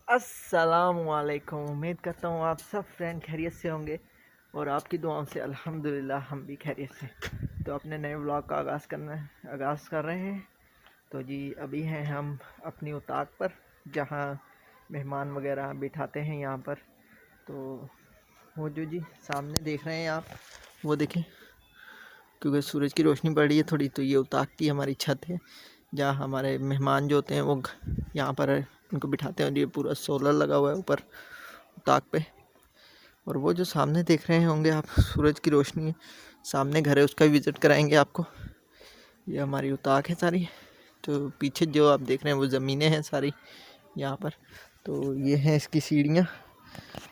अस्सलामुअलैकुम। उम्मीद करता हूँ आप सब फ्रेंड खैरियत से होंगे और आपकी दुआओं से अल्हम्दुलिल्लाह हम भी खैरियत से। तो अपने नए व्लॉग का आगाज़ कर रहे हैं। तो जी अभी हैं हम अपनी उताक पर, जहाँ मेहमान वगैरह बिठाते हैं यहाँ पर। तो वो जो जी सामने देख रहे हैं आप, वो देखें, क्योंकि सूरज की रोशनी पड़ रही है थोड़ी, तो ये उताक की हमारी छत है जहाँ हमारे मेहमान जो होते हैं वो यहाँ पर उनको बिठाते हैं। और ये पूरा सोलर लगा हुआ है ऊपर उताक पे। और वो जो सामने देख रहे होंगे आप, सूरज की रोशनी सामने घर है, उसका भी विज़िट कराएंगे आपको। ये हमारी उताक है सारी। तो पीछे जो आप देख रहे हैं वो ज़मीनें हैं सारी यहाँ पर। तो ये हैं इसकी सीढ़ियाँ,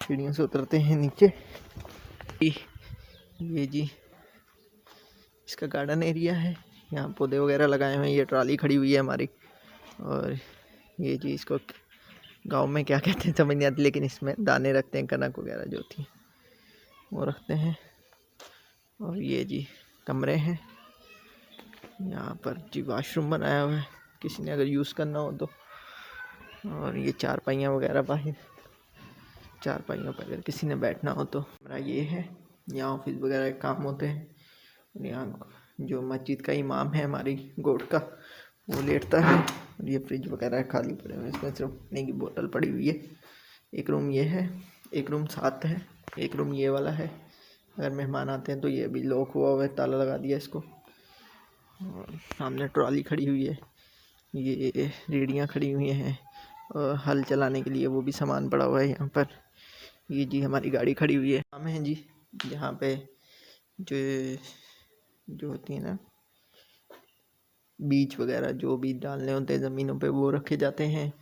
सीढ़ियों से उतरते हैं नीचे। ये जी इसका गार्डन एरिया है, यहाँ पौधे वगैरह लगाए हुए हैं। ये ट्राली खड़ी हुई है हमारी। और ये जी इसको गांव में क्या कहते हैं समझ नहीं आती, लेकिन इसमें दाने रखते हैं, कनक वगैरह जो होती है वो रखते हैं। और ये जी कमरे हैं, यहाँ पर जी वॉशरूम बनाया हुआ है किसी ने अगर यूज़ करना हो तो। और ये चारपाइयाँ वगैरह बाहर, चारपाइयों पर अगर किसी ने बैठना हो तो। हमारा ये है, यहाँ ऑफिस वगैरह के काम होते हैं। और यहाँ जो मस्जिद का इमाम है हमारी गोट का, वो लेटता है। और ये फ्रिज वगैरह खाली पड़े हुए हैं, इसमें सिर्फ पानी की बोतल पड़ी हुई है। एक रूम ये है, एक रूम साथ है, एक रूम ये वाला है। अगर मेहमान आते हैं तो ये अभी लॉक हुआ है, ताला लगा दिया इसको। और सामने ट्रॉली खड़ी हुई है, ये रेडियाँ खड़ी हुई हैं और हल चलाने के लिए वो भी सामान पड़ा हुआ है यहाँ पर। ये जी हमारी गाड़ी खड़ी हुई है। हम हैं जी जहाँ पे जो होती है ना बीज वगैरह, जो बीज डालने होते हैं ज़मीनों पे, वो रखे जाते हैं।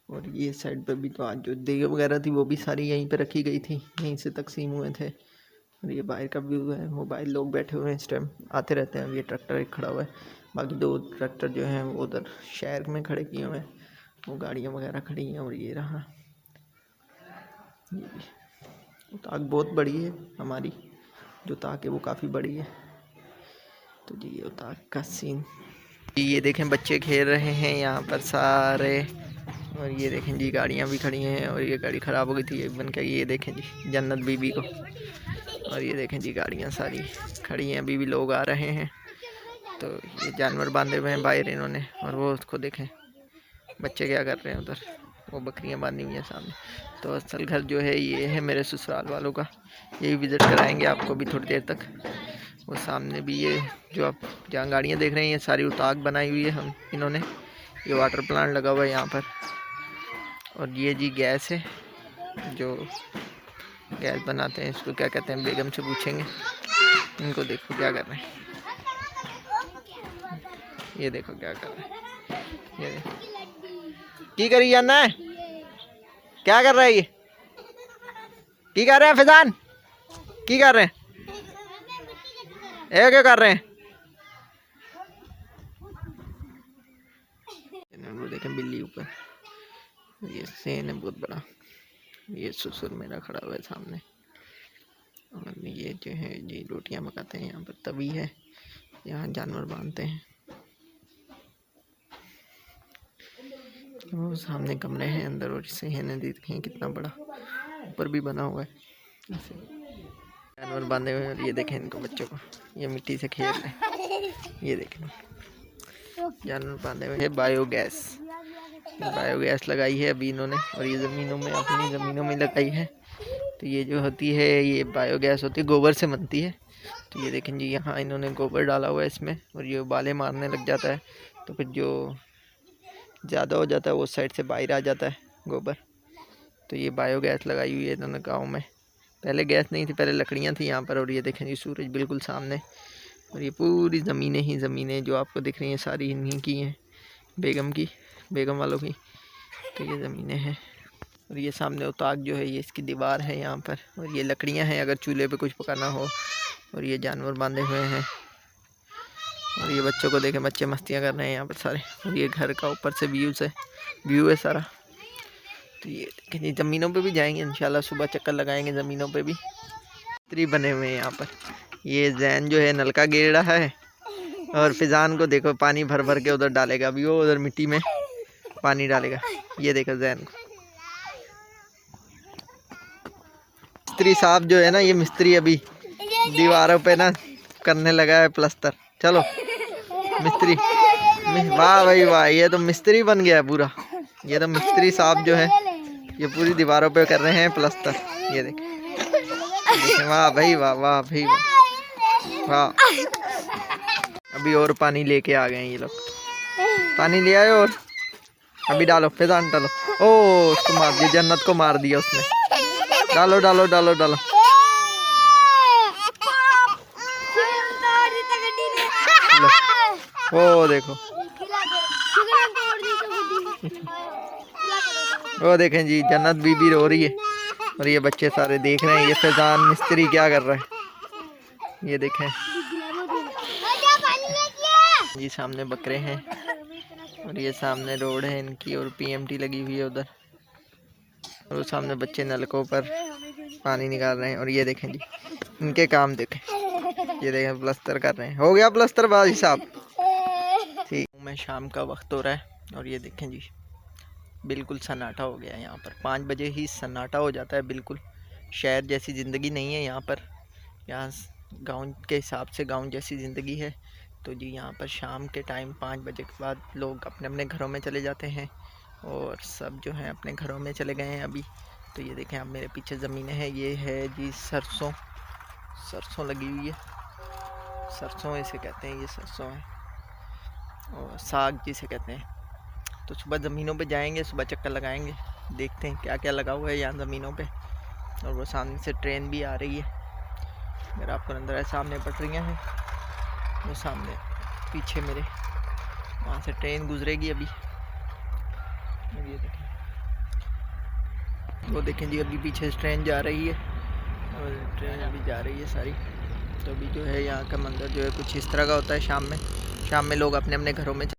और ये साइड पे भी तो आज जो देग वगैरह थी वो भी सारी यहीं पे रखी गई थी, यहीं से तकसीम हुए थे। और ये बाहर का व्यू है, वो बाहर लोग बैठे हुए हैं इस टाइम, आते रहते हैं। ये ट्रैक्टर एक खड़ा हुआ है, बाकी दो ट्रैक्टर जो हैं वो उधर शहर में खड़े किए हुए हैं, वो गाड़ियाँ वगैरह खड़ी हैं। और ये रहा, ये ताक बहुत बड़ी है हमारी, जो ताक है वो काफ़ी बड़ी है। तो जी ये ताक का सीन। ये देखें बच्चे खेल रहे हैं यहाँ पर सारे। और ये देखें जी गाड़ियाँ भी खड़ी हैं। और ये गाड़ी ख़राब हो गई थी, ये बन के, ये देखें जी जन्नत बीबी को। और ये देखें जी गाड़ियाँ सारी खड़ी हैं, अभी भी लोग आ रहे हैं। तो ये जानवर बांधे हुए हैं बाहर इन्होंने। और वो उसको देखें बच्चे क्या कर रहे हैं उधर, वो बकरियां बांधी हुई हैं सामने। तो असल घर जो है ये है मेरे ससुराल वालों का, ये विज़िट कराएंगे आपको भी थोड़ी देर तक। वो सामने भी ये जो आप जहाँ गाड़ियाँ देख रहे हैं, ये सारी उताक बनाई हुई है हम इन्होंने। ये वाटर प्लांट लगा हुआ है यहाँ पर। और ये जी गैस है, जो गैस बनाते हैं, इसको क्या कहते हैं, बेगम से पूछेंगे। इनको देखो क्या कर रहे हैं, ये देखो क्या कर रहे हैं। ये देखो की करी जाना है, क्या कर रहा है ये, की कर रहे हैं फिजान, की कर रहे हैं, ये क्या कर रहे हैं। वो देखें बिल्ली ऊपर, ये सेन है बहुत बड़ा। ये ससुर मेरा खड़ा हुआ है सामने। और ये जो है जी रोटियां पकाते हैं, यहाँ पर तवी है, यहाँ जानवर बांधते हैं। वो सामने कमरे हैं अंदर, और इससे है देखें कितना बड़ा, ऊपर भी बना हुआ है, जानवर बांधे हुए हैं। और ये देखें इनको बच्चों को, ये मिट्टी से खेल रहे हैं, ये देखें जानवर बांधे हुए हैं। बायोगैस लगाई है अभी इन्होंने, और ये ज़मीनों में, अपनी ज़मीनों में लगाई है। तो ये जो होती है, ये बायोगैस होती है, गोबर से बनती है। तो ये देखें जी यहाँ इन्होंने गोबर डाला हुआ है इसमें, और ये उबाले मारने लग जाता है। तो फिर जो ज़्यादा हो जाता है वो साइड से बाहर आ जाता है गोबर। तो ये बायोगैस लगाई हुई है इन्होंने गाँव में। पहले गैस नहीं थी, पहले लकड़ियाँ थी यहाँ पर। और ये देखें जी सूरज बिल्कुल सामने। और ये पूरी ज़मीनें ही ज़मीनें जो आपको दिख रही हैं सारी इन्हीं की हैं, बेगम वालों की। तो ये ज़मीनें हैं। और ये सामने उताक जो है, ये इसकी दीवार है यहाँ पर। और ये लकड़ियाँ हैं अगर चूल्हे पे कुछ पकाना हो। और ये जानवर बांधे हुए हैं। और ये बच्चों को देखें, बच्चे मस्तियाँ कर रहे हैं यहाँ पर सारे। और ये घर का ऊपर से व्यू है सारा। तो ये देखें ज़मीनों पे भी जाएंगे इंशाल्लाह, सुबह चक्कर लगाएंगे ज़मीनों पे भी। मिस्त्री बने हुए हैं यहाँ पर। ये जैन जो है नलका गिर रहा है, और फिजान को देखो पानी भर भर के उधर डालेगा, अभी वो उधर मिट्टी में पानी डालेगा। ये देखो जैन को, मिस्त्री साहब जो है ना, ये मिस्त्री अभी दीवारों पे ना करने लगा है प्लास्टर। चलो मिस्त्री, वाह भाई वाह, ये तो मिस्त्री बन गया है पूरा। ये तो मिस्त्री साहब जो है ये पूरी दीवारों पे कर रहे हैं प्लास्टर। ये देखें, वाह भाई वाह, वाह भाई वाह। अभी और पानी लेके आ गए हैं ये लोग। पानी ले आए और अभी डालो, फिजान डालो। ओ उसको मार दिया, जन्नत को मार दिया उसने। डालो डालो डालो डालो। वो देखो, वो देखें जी, जन्नत बीबी रो रही है और ये बच्चे सारे देख रहे हैं ये फैजान मिस्त्री क्या कर रहा है। ये देखें जी, सामने बकरे हैं और ये सामने रोड है इनकी और पीएमटी लगी हुई है उधर, और वो सामने बच्चे नलकों पर पानी निकाल रहे हैं। और ये देखें जी इनके काम देखें, ये देखें प्लास्टर कर रहे हैं। हो गया प्लास्टर भाई साहब? ठीक। मैं शाम का वक्त हो रहा है और ये देखें जी बिल्कुल सन्नाटा हो गया है यहाँ पर। 5 बजे ही सन्नाटा हो जाता है बिल्कुल। शहर जैसी ज़िंदगी नहीं है यहाँ पर, यहाँ गांव के हिसाब से गांव जैसी ज़िंदगी है। तो जी यहाँ पर शाम के टाइम 5 बजे के बाद लोग अपने अपने घरों में चले जाते हैं और सब जो है अपने घरों में चले गए हैं अभी। तो ये देखें आप मेरे पीछे ज़मीनें हैं, ये है जी सरसों, सरसों लगी हुई है। सरसों इसे कहते हैं, ये सरसों है और साग जिसे कहते हैं। तो सुबह ज़मीनों पे जाएंगे, सुबह चक्कर लगाएंगे, देखते हैं क्या क्या लगा हुआ है यहाँ ज़मीनों पे। और वो सामने से ट्रेन भी आ रही है, अगर आपको नज़र है सामने पटरियाँ हैं, वो सामने पीछे मेरे वहाँ से ट्रेन गुजरेगी अभी। ये देखें, वो देखें जी अभी पीछे से ट्रेन जा रही है और ट्रेन अभी जा रही है सारी। तो अभी जो है यहाँ का मंजर जो है कुछ इस तरह का होता है शाम में। शाम में लोग अपने अपने घरों में